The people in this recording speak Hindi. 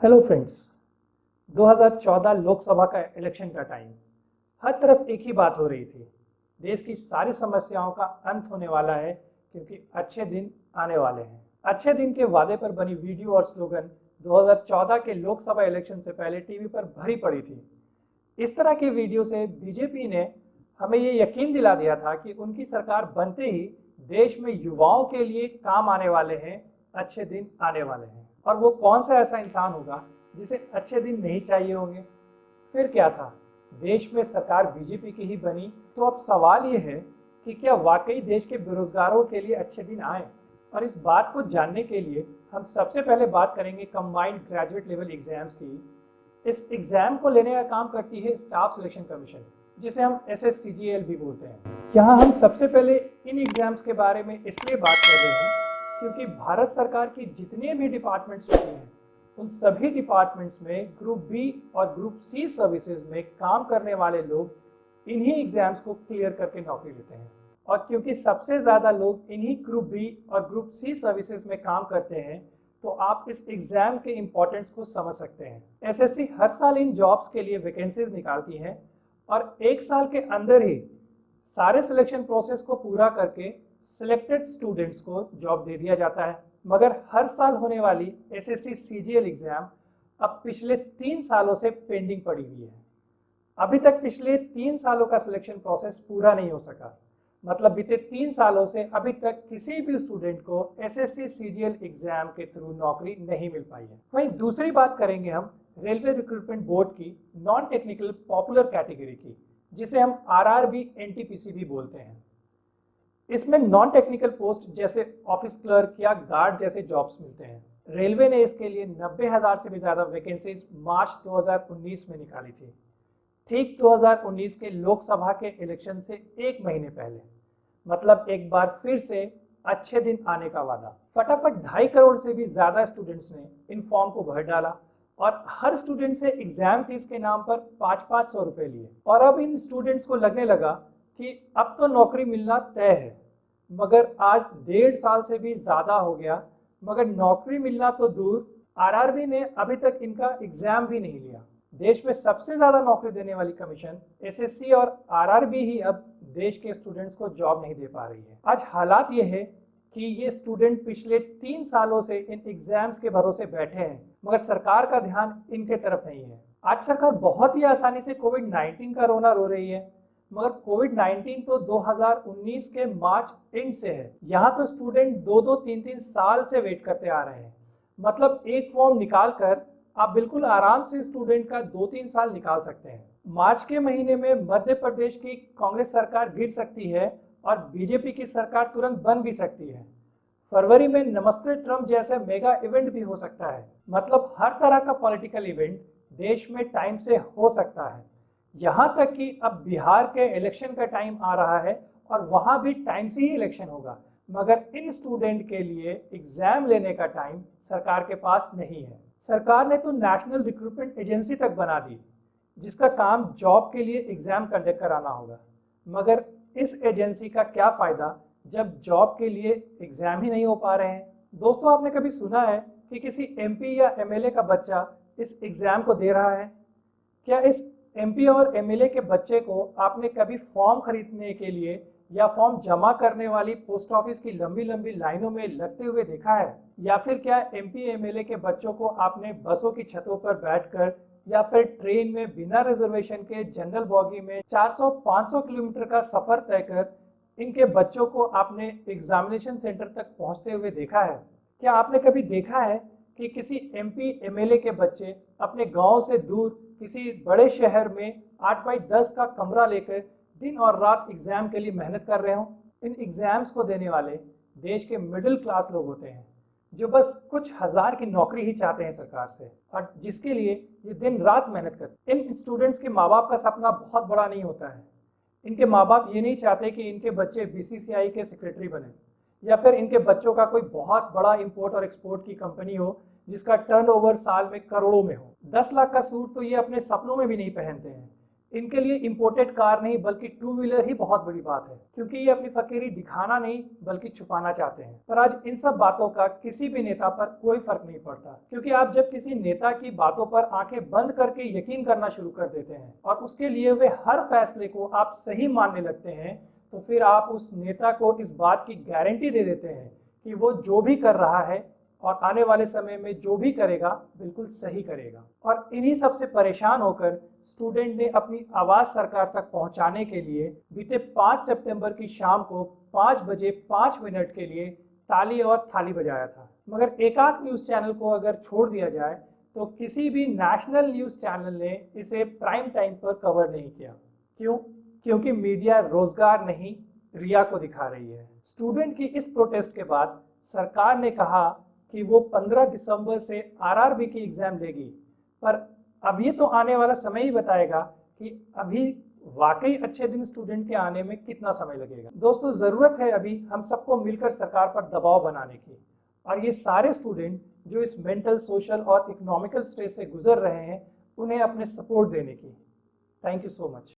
हेलो फ्रेंड्स, 2014 लोकसभा का इलेक्शन का टाइम। हर तरफ एक ही बात हो रही थी, देश की सारी समस्याओं का अंत होने वाला है क्योंकि अच्छे दिन आने वाले हैं। अच्छे दिन के वादे पर बनी वीडियो और स्लोगन 2014 के लोकसभा इलेक्शन से पहले टीवी पर भरी पड़ी थी। इस तरह की वीडियो से बीजेपी ने हमें ये यकीन दिला दिया था कि उनकी सरकार बनते ही देश में युवाओं के लिए काम आने वाले हैं, अच्छे दिन आने वाले हैं। और वो कौन सा ऐसा इंसान होगा जिसे अच्छे दिन नहीं चाहिए होंगे? फिर क्या था, देश में सरकार बीजेपी की ही बनी। तो अब सवाल ये है कि क्या वाकई देश के बेरोजगारों के लिए अच्छे दिन आए? और इस बात को जानने के लिए हम सबसे पहले बात करेंगे कंबाइंड ग्रेजुएट लेवल एग्जाम्स की। इस एग्जाम को लेने का काम करती है स्टाफ सिलेक्शन कमीशन, जिसे हम SSCGL भी बोलते हैं। यहाँ हम सबसे पहले इन एग्जाम्स के बारे में इसलिए बात कर रहे हैं क्योंकि भारत सरकार की जितने भी डिपार्टमेंट्स होती हैं उन सभी डिपार्टमेंट्स में ग्रुप बी और ग्रुप सी सर्विसेज में काम करने वाले लोग इन्हीं एग्जाम्स को क्लियर करके नौकरी लेते हैं। और क्योंकि सबसे ज़्यादा लोग इन्हीं ग्रुप बी और ग्रुप सी सर्विसेज में काम करते हैं तो आप इस एग्ज़ाम के इम्पोर्टेंस को समझ सकते हैं। SSC हर साल इन जॉब्स के लिए वैकेंसीज निकालती है और एक साल के अंदर ही सारे सिलेक्शन प्रोसेस को पूरा करके सिलेक्टेड स्टूडेंट्स को जॉब दे दिया जाता है। मगर हर साल होने वाली SSC-CGL एग्जाम अब पिछले 3 सालों से पेंडिंग पड़ी हुई है। अभी तक पिछले 3 सालों का सिलेक्शन प्रोसेस पूरा नहीं हो सका। मतलब बीते 3 सालों से अभी तक किसी भी स्टूडेंट को SSC-CGL एग्जाम के थ्रू नौकरी नहीं मिल पाई है। वहीं दूसरी बात करेंगे हम रेलवे रिक्रूटमेंट बोर्ड की नॉन टेक्निकल पॉपुलर कैटेगरी की, जिसे हम RRB NTPC भी बोलते हैं। इसमें नॉन टेक्निकल पोस्ट जैसे ऑफिस क्लर्क या गार्ड जैसे जॉब्स मिलते हैं। रेलवे ने इसके लिए 90,000 से भी ज़्यादा वैकेंसीज मार्च 2019 में निकाली थी, ठीक 2019 के लोकसभा के इलेक्शन से 1 महीने पहले। मतलब एक बार फिर से अच्छे दिन आने का वादा। फटाफट 2.5 करोड़ से भी ज़्यादा स्टूडेंट्स ने इन फॉर्म को भर डाला और हर स्टूडेंट से एग्जाम फीस के नाम पर 500-500 रुपये लिए। और अब इन स्टूडेंट्स को लगने लगा कि अब तो नौकरी मिलना तय है। मगर आज 1.5 साल से भी ज़्यादा हो गया, मगर नौकरी मिलना तो दूर, RRB ने अभी तक इनका एग्जाम भी नहीं लिया। देश में सबसे ज़्यादा नौकरी देने वाली कमीशन SSC और RRB ही अब देश के स्टूडेंट्स को जॉब नहीं दे पा रही है। आज हालात ये है कि ये स्टूडेंट पिछले 3 सालों से इन एग्जाम्स के भरोसे बैठे हैं, मगर सरकार का ध्यान इनके तरफ नहीं है। आज सरकार बहुत ही आसानी से कोविड-19 का रोना रो रही है, मगर कोविड-19 तो 2019 के मार्च एंड से है। यहाँ तो स्टूडेंट 2-2, 3-3 साल से वेट करते आ रहे हैं। मतलब एक फॉर्म निकाल कर आप बिल्कुल आराम से स्टूडेंट का 2-3 साल निकाल सकते हैं। मार्च के महीने में मध्य प्रदेश की कांग्रेस सरकार गिर सकती है और बीजेपी की सरकार तुरंत बन भी सकती है। फरवरी में नमस्ते ट्रम्प जैसे मेगा इवेंट भी हो सकता है। मतलब हर तरह का पॉलिटिकल इवेंट देश में टाइम से हो सकता है। यहाँ तक कि अब बिहार के इलेक्शन का टाइम आ रहा है और वहाँ भी टाइम से ही इलेक्शन होगा, मगर इन स्टूडेंट के लिए एग्जाम लेने का टाइम सरकार के पास नहीं है। सरकार ने तो नेशनल रिक्रूटमेंट एजेंसी तक बना दी, जिसका काम जॉब के लिए एग्जाम कंडक्ट कराना होगा। मगर इस एजेंसी का क्या फ़ायदा जब जॉब के लिए एग्जाम ही नहीं हो पा रहे हैं? दोस्तों, आपने कभी सुना है कि किसी MP या MLA का बच्चा इस एग्ज़ाम को दे रहा है? क्या इस MP और MLA के बच्चे को आपने कभी फॉर्म खरीदने के लिए या फॉर्म जमा करने वाली पोस्ट ऑफिस की लंबी लंबी लाइनों में लगते हुए देखा है? या फिर क्या MP MLA के बच्चों को आपने बसों की छतों पर बैठकर या फिर ट्रेन में बिना रिजर्वेशन के जनरल बॉगी में 400-500 किलोमीटर का सफर तय कर इनके बच्चों को आपने एग्जामिनेशन सेंटर तक पहुंचते हुए देखा है? क्या आपने कभी देखा है कि किसी MP MLA के बच्चे अपने गांव से दूर किसी बड़े शहर में 8x10 का कमरा लेकर दिन और रात एग्जाम के लिए मेहनत कर रहे हों? इन एग्जाम्स को देने वाले देश के मिडिल क्लास लोग होते हैं, जो बस कुछ हज़ार की नौकरी ही चाहते हैं सरकार से और जिसके लिए ये दिन रात मेहनत करते हैं। इन स्टूडेंट्स के माँ बाप का सपना बहुत बड़ा नहीं होता है। इनके माँ बाप ये नहीं चाहते कि इनके बच्चे BCCI के सेक्रेटरी बने या फिर इनके बच्चों का कोई बहुत बड़ा इंपोर्ट और एक्सपोर्ट की कंपनी हो जिसका टर्नओवर साल में करोड़ों में हो। 10 लाख का सूट तो ये अपने सपनों में भी नहीं पहनते हैं। इनके लिए इंपोर्टेड कार नहीं बल्कि टू व्हीलर ही बहुत बड़ी बात है, क्योंकि ये अपनी फकीरी दिखाना नहीं बल्कि छुपाना चाहते हैं। पर आज इन सब बातों का किसी भी नेता पर कोई फर्क नहीं पड़ता, क्योंकि आप जब किसी नेता की बातों पर आंखें बंद करके यकीन करना शुरू कर देते हैं और उसके लिए वे हर फैसले को आप सही मानने लगते हैं, तो फिर आप उस नेता को इस बात की गारंटी दे देते हैं कि वो जो भी कर रहा है और आने वाले समय में जो भी करेगा बिल्कुल सही करेगा। और इन्हीं सब से परेशान होकर स्टूडेंट ने अपनी आवाज सरकार तक पहुंचाने के लिए बीते 5 सितंबर की शाम को 5 बजे 5 मिनट के लिए ताली और थाली बजाया था। मगर एकाक न्यूज चैनल को अगर छोड़ दिया जाए तो किसी भी नेशनल न्यूज चैनल ने इसे प्राइम टाइम पर कवर नहीं किया। क्यों? क्योंकि मीडिया रोजगार नहीं, रिया को दिखा रही है। स्टूडेंट की इस प्रोटेस्ट के बाद सरकार ने कहा कि वो 15 दिसंबर से आरआरबी की एग्जाम लेगी, पर अब ये तो आने वाला समय ही बताएगा कि अभी वाकई अच्छे दिन स्टूडेंट के आने में कितना समय लगेगा। दोस्तों, जरूरत है अभी हम सबको मिलकर सरकार पर दबाव बनाने की, और ये सारे स्टूडेंट जो इस मेंटल, सोशल और इकोनॉमिकल स्ट्रेस से गुजर रहे हैं उन्हें अपने सपोर्ट देने की। Thank you so much.